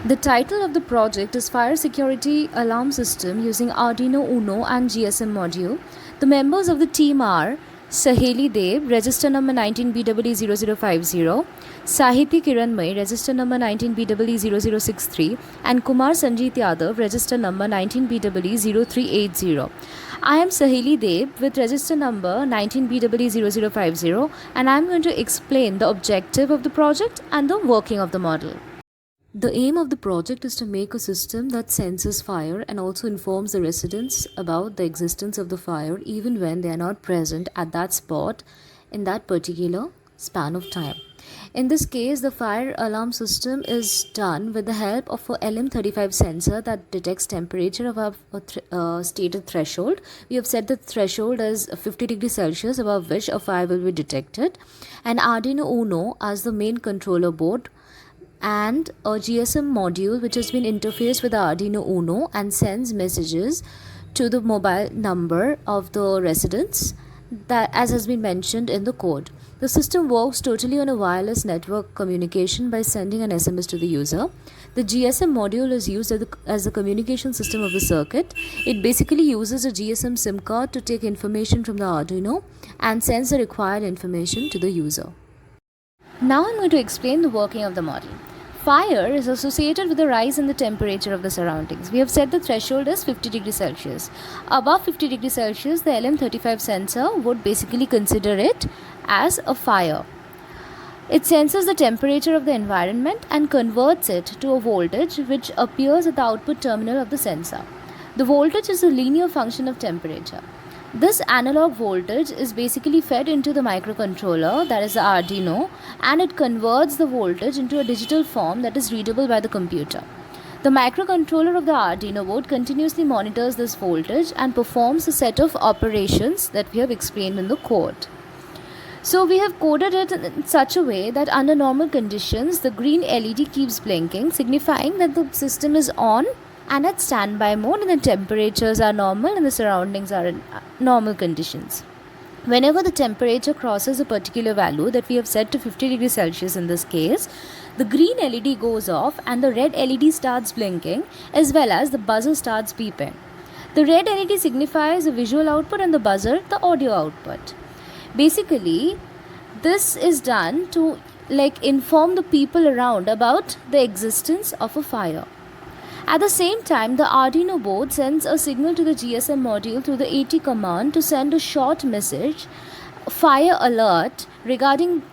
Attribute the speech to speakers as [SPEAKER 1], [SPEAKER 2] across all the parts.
[SPEAKER 1] The title of the project is Fire Security Alarm System using Arduino Uno and GSM module. The members of the team are Saheli Dev, register number 19BEE0050, Sahiti Kiranmay, register number 19BEE0063, and Kumar Sanjeet Yadav, register number 19BEE0380. I am Saheli Dev with register number 19BEE0050, and I am going to explain the objective of the project and the working of the model. The aim of the project is to make a system that senses fire and also informs the residents about the existence of the fire even when they are not present at that spot in that particular span of time. In this case, the fire alarm system is done with the help of a LM35 sensor that detects temperature above a stated threshold. We have set the threshold as 50 degrees Celsius, above which a fire will be detected. And Arduino Uno as the main controller board, and a GSM module which has been interfaced with the Arduino Uno and sends messages to the mobile number of the residents, that as has been mentioned in the code. The system works totally on a wireless network communication by sending an SMS to the user. The GSM module is used as the communication system of the circuit. It basically uses a GSM SIM card to take information from the Arduino and sends the required information to the user. Now I'm going to explain the working of the model. Fire is associated with a rise in the temperature of the surroundings. We have set the threshold as 50 degrees Celsius. Above 50 degrees Celsius, the LM35 sensor would basically consider it as a fire. It senses the temperature of the environment and converts it to a voltage which appears at the output terminal of the sensor. The voltage is a linear function of temperature. This analog voltage is basically fed into the microcontroller, that is the Arduino, and it converts the voltage into a digital form that is readable by the computer. The microcontroller of the Arduino board continuously monitors this voltage and performs a set of operations that we have explained in the code. So we have coded it in such a way that under normal conditions, the green LED keeps blinking, signifying that the system is on and at standby mode and the temperatures are normal and the surroundings are in normal conditions. Whenever the temperature crosses a particular value that we have set to 50 degrees Celsius in this case, the green LED goes off and the red LED starts blinking, as well as the buzzer starts beeping. The red LED signifies the visual output and the buzzer the audio output. Basically, this is done to inform the people around about the existence of a fire. At the same time, the Arduino board sends a signal to the GSM module through the AT command to send a short message, fire alert, regarding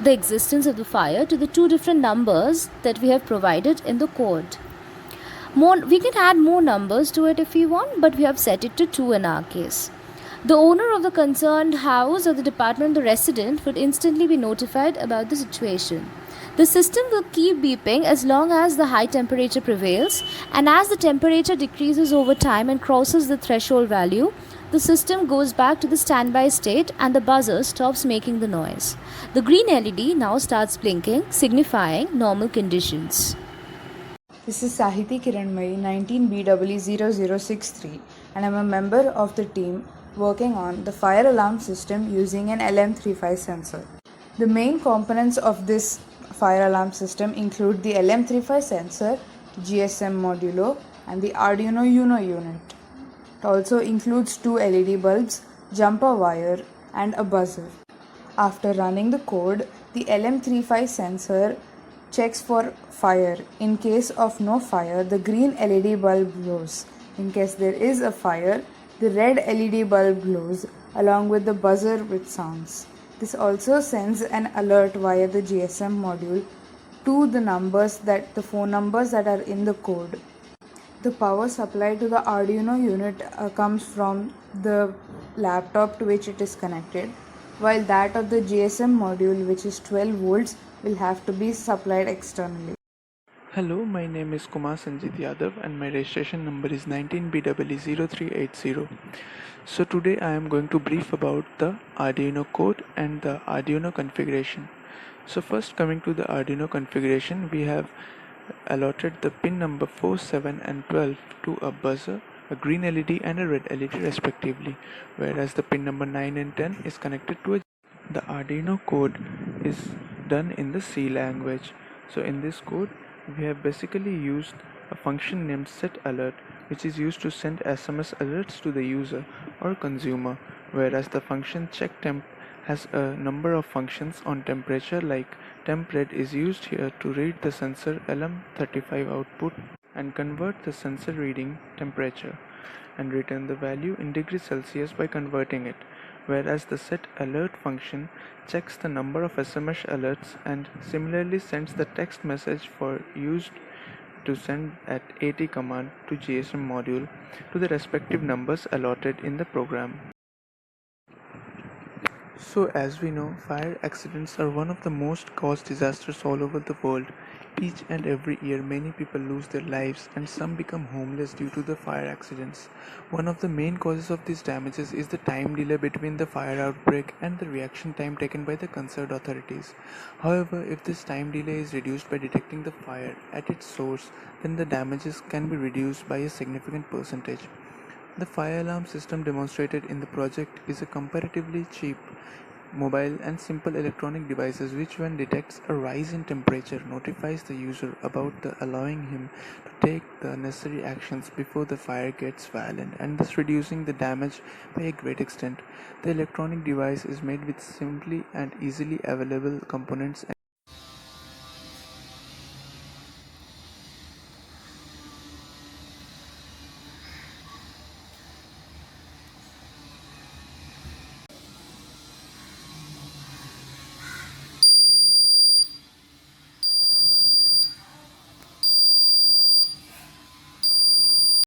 [SPEAKER 1] the existence of the fire to the two different numbers that we have provided in the code. We can add more numbers to it if we want, but we have set it to 2 in our case. The owner of the concerned house or the department, the resident, would instantly be notified about the situation. The system will keep beeping as long as the high temperature prevails, and as the temperature decreases over time and crosses the threshold value, the system goes back to the standby state and the buzzer stops making the noise. The green LED now starts blinking, signifying normal conditions.
[SPEAKER 2] This is Sahiti Kiranmay, 19BEE0063, and I'm a member of the team working on the fire alarm system using an LM35 sensor. The main components of this fire alarm system include the LM35 sensor, GSM modulo, and the Arduino Uno unit. It also includes 2 LED bulbs, jumper wire, and a buzzer. After running the code, the LM35 sensor checks for fire. In case of no fire, the green LED bulb glows. In case there is a fire, the red LED bulb glows along with the buzzer which sounds. This also sends an alert via the GSM module to the phone numbers that are in the code. The power supply to the Arduino unit comes from the laptop to which it is connected, while that of the GSM module, which is 12 volts, will have to be supplied externally.
[SPEAKER 3] Hello, my name is Kumar Sanjeet Yadav and my registration number is 19BEE0380. So today I am going to brief about the Arduino code and the Arduino configuration. So first, coming to the Arduino configuration, we have allotted the pin number 4, 7 and 12 to a buzzer, a green LED and a red LED respectively, whereas the pin number 9 and 10 is connected to the Arduino code is done in the C language. So in this code we have basically used a function named setAlert, which is used to send SMS alerts to the user or consumer, whereas the function checkTemp has a number of functions on temperature, like tempRead is used here to read the sensor LM35 output and convert the sensor reading temperature and return the value in degrees Celsius by converting it, whereas the setAlert function checks the number of SMS alerts and similarly sends the text message for used to send at AT command to GSM module to the respective numbers allotted in the program. So, as we know, fire accidents are one of the most caused disasters all over the world. Each and every year, many people lose their lives and some become homeless due to the fire accidents. One of the main causes of these damages is the time delay between the fire outbreak and the reaction time taken by the concerned authorities. However, if this time delay is reduced by detecting the fire at its source, then the damages can be reduced by a significant percentage. The fire alarm system demonstrated in the project is a comparatively cheap, mobile and simple electronic devices which, when detects a rise in temperature, notifies the user about the, allowing him to take the necessary actions before the fire gets violent, and thus reducing the damage by a great extent. The electronic device is made with simply and easily available components